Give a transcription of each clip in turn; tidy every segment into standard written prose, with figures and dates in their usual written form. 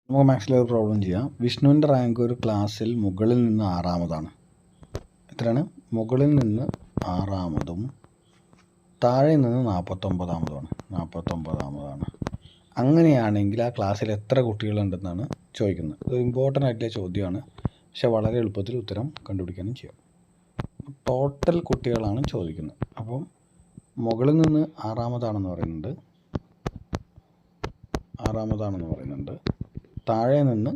നമുക്ക് മാത്സിലെ ഒരു പ്രോബ്ലം ചെയ്യാം. വിഷ്ണുവിൻ്റെ റാങ്ക് ഒരു ക്ലാസ്സിൽ മുകളിൽ നിന്ന് 6-ാമതാണ്. എത്രയാണ്? മുകളിൽ നിന്ന് 6-ാമതും താഴെ നിന്ന് 49-ാമതുമാണ്. അങ്ങനെയാണെങ്കിൽ ആ ക്ലാസ്സിൽ എത്ര കുട്ടികളുണ്ടെന്നാണ് ചോദിക്കുന്നത്. ഇത് ഇമ്പോർട്ടൻ്റ് ആയിട്ടുള്ള ചോദ്യമാണ്, പക്ഷെ വളരെ എളുപ്പത്തിൽ ഉത്തരം കണ്ടുപിടിക്കാനും ചെയ്യാം. ടോട്ടൽ കുട്ടികളാണ് ചോദിക്കുന്നത്. അപ്പം മുകളിൽ നിന്ന് 6-ാമതാണെന്ന് പറയുന്നുണ്ട്, താഴെ നിന്ന്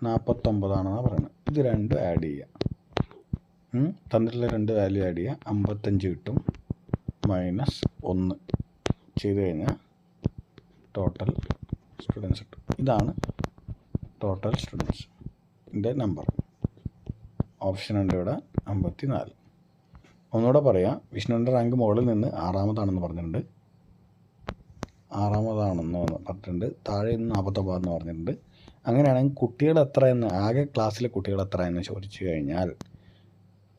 49-ആണെന്നാണ് പറയുന്നത്. ഇത് രണ്ടും ആഡ് ചെയ്യുക. തന്നിട്ടുള്ള രണ്ട് വാല്യൂ ആഡ് ചെയ്യുക. 55 കിട്ടും -1 ചെയ്ത് കഴിഞ്ഞാൽ ടോട്ടൽ സ്റ്റുഡൻസ് കിട്ടും. ഇതാണ് ടോട്ടൽ സ്റ്റുഡൻസിൻ്റെ നമ്പർ. ഓപ്ഷൻ ഉണ്ട് ഇവിടെ 54. ഒന്നുകൂടെ പറയാം. വിഷ്ണുവിൻ്റെ റാങ്ക് മുകളിൽ നിന്ന് 6-ാമതാണെന്ന് പറഞ്ഞിട്ടുണ്ട്, താഴെ നിന്ന് 49 പറഞ്ഞിട്ടുണ്ട്. അങ്ങനെയാണെങ്കിൽ കുട്ടികൾ എത്രയെന്ന്, ആകെ ക്ലാസ്സിലെ കുട്ടികൾ എത്രയെന്ന് ചോദിച്ചു കഴിഞ്ഞാൽ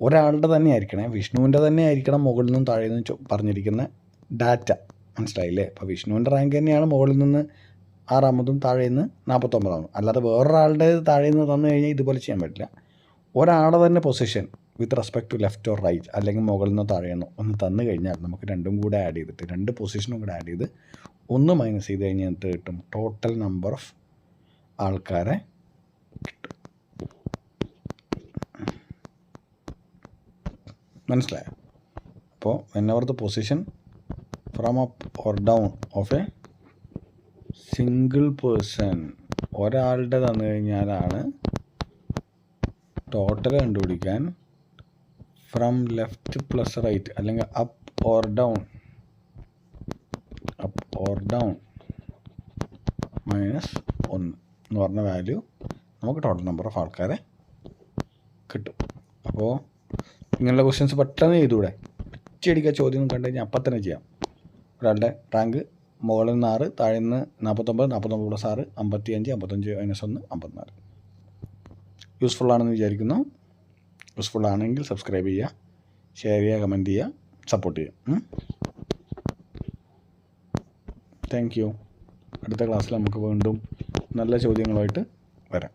ഒരാളുടെ തന്നെ ആയിരിക്കണേ, വിഷ്ണുവിൻ്റെ തന്നെ ആയിരിക്കണം മുകളിൽ നിന്നും താഴെ നിന്ന് പറഞ്ഞിരിക്കുന്ന ഡാറ്റ. മനസ്സിലായില്ലേ? അപ്പോൾ വിഷ്ണുവിൻ്റെ റാങ്ക് തന്നെയാണ് മുകളിൽ നിന്ന് 6-ാമതും താഴെ നിന്ന് 49-ാമതും. അല്ലാതെ വേറൊരാളുടെ താഴെ നിന്ന് തന്നു കഴിഞ്ഞാൽ ഇതുപോലെ ചെയ്യാൻ പറ്റില്ല. ഒരാളുടെ തന്നെ position with respect to left or right, അല്ലെങ്കിൽ മുകളിൽ നിന്നോ താഴെ നിന്നോ ഒന്ന് തന്നു കഴിഞ്ഞാൽ നമുക്ക് രണ്ടും കൂടെ ആഡ് ചെയ്തിട്ട്, രണ്ട് പൊസിഷനും കൂടെ ആഡ് ചെയ്ത് 1 മൈനസ് ചെയ്ത് കഴിഞ്ഞാൽ എന്ത് കിട്ടും? ടോട്ടൽ നമ്പർ ഓഫ് ആൾക്കാരെ കിട്ടും. മനസ്സിലായോ? അപ്പോൾ whenever the position from up or down of a single person, ഒരാളുടെ തന്നു കഴിഞ്ഞാലാണ് ടോട്ടൽ കണ്ടുപിടിക്കാൻ ഫ്രം ലെഫ്റ്റ് പ്ലസ് റൈറ്റ് അല്ലെങ്കിൽ അപ്പ് ഓർ ഡൗൺ -1 എന്ന് പറഞ്ഞ വാല്യൂ നമുക്ക് ടോട്ടൽ നമ്പർ ഓഫ് ആൾക്കാരെ കിട്ടും. അപ്പോൾ ഇങ്ങനെയുള്ള ക്വസ്റ്റ്യൻസ് പെട്ടെന്ന് ചെയ്തുകൂടെ? ഒറ്റയടിക്കുക ചോദ്യം കണ്ടു കഴിഞ്ഞാൽ അപ്പം തന്നെ ചെയ്യാം. ഒരാളുടെ റാങ്ക് മുകളിൽ നിന്ന് 6, താഴെ നിന്ന് 49, 49 + 6 55, 55 - 1 54. യൂസ്ഫുൾ ആണെന്ന് വിചാരിക്കുന്നു. യൂസ്ഫുൾ ആണെങ്കിൽ സബ്സ്ക്രൈബ് ചെയ്യുക, ഷെയർ ചെയ്യുക, കമൻറ്റ് ചെയ്യുക, സപ്പോർട്ട് ചെയ്യുക. Thank you. അടുത്ത ക്ലാസ്സിൽ നമുക്ക് വീണ്ടും നല്ല ചോദ്യങ്ങളുമായിട്ട് വരാം.